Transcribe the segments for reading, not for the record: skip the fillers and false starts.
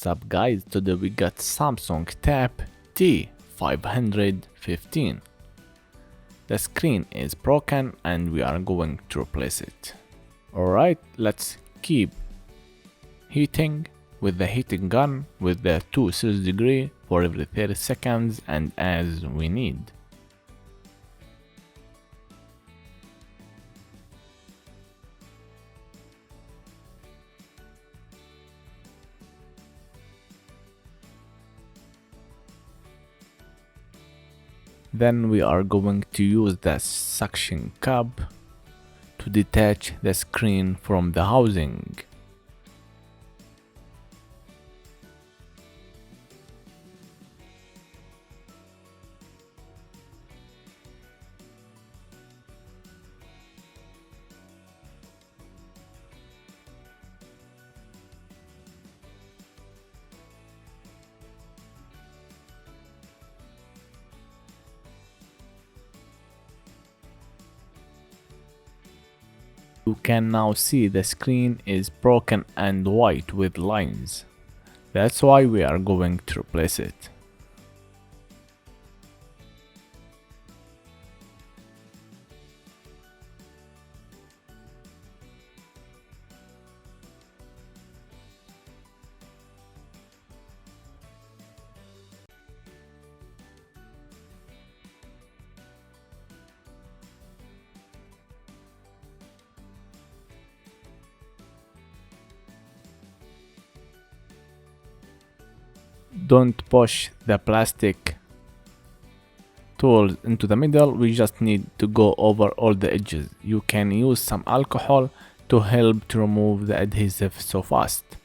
What's up guys, today we got Samsung Tab T515. The screen is broken and we are going to replace it. Alright, let's keep heating with the heating gun with the 2 Celsius degree for every 30 seconds and as we need. Then we are going to use the suction cup to detach the screen from the housing. You can now see the screen is broken and white with lines. That's why we are going to replace it. Don't push the plastic tools into the middle, we just need to go over all the edges. You can use some alcohol to help to remove the adhesive so fast.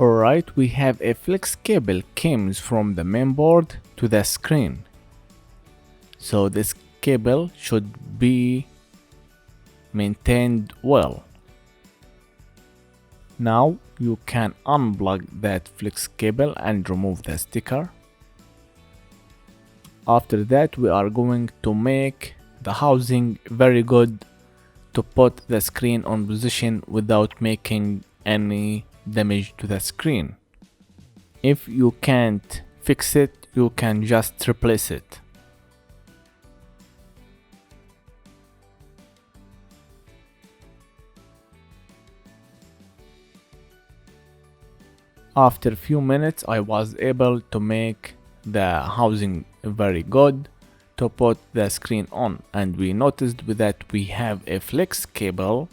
Alright, we have a flex cable comes from the main board to the screen. So this cable should be maintained well. Now you can unplug that flex cable and remove the sticker. After that we are going to make the housing very good to put the screen on position without making any damage to the screen. If you can't fix it, you can just replace it. After a few minutes I was able to make the housing very good to put the screen on, and we noticed that we have a flex cable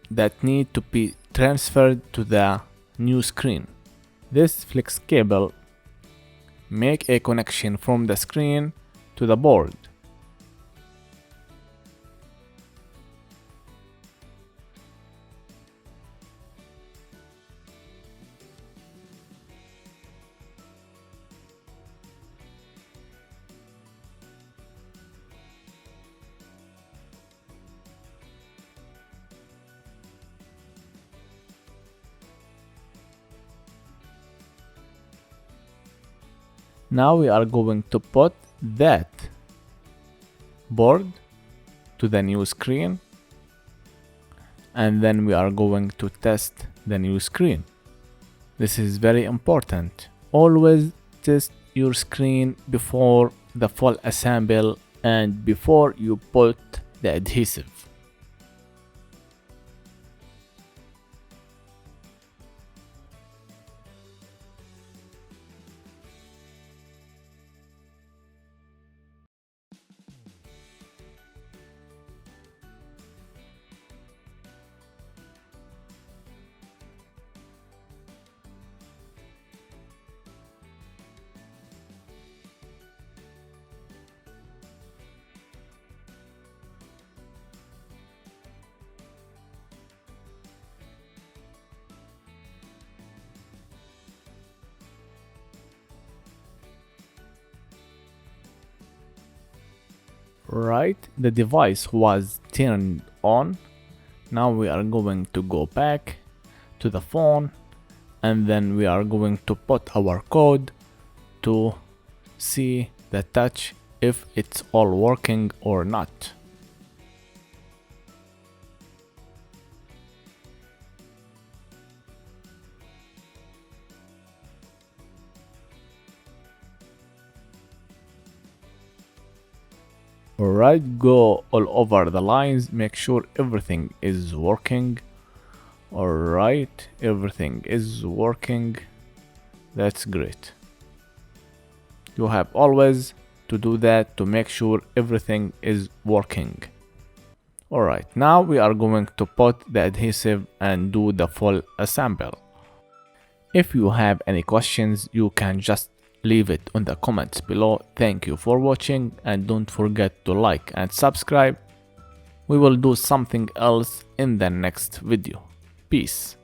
that need to be transferred to the new screen. This flex cable make a connection from the screen to the board. Now we are going to put that board to the new screen, and then we are going to test the new screen. This is very important. Always test your screen before the full assemble and before you put the adhesive. Right, the device was turned on. Now we are going to go back to the phone, and then we are going to put our code to see the touch if it's all working or not. Alright, go all over the lines, make sure everything is working. Alright, everything is working. That's great. You have always to do that to make sure everything is working. Alright, now we are going to put the adhesive and do the full assemble. If you have any questions, you can just leave it in the comments below. Thank you for watching, and don't forget to like and subscribe. We will do something else in the next video. Peace.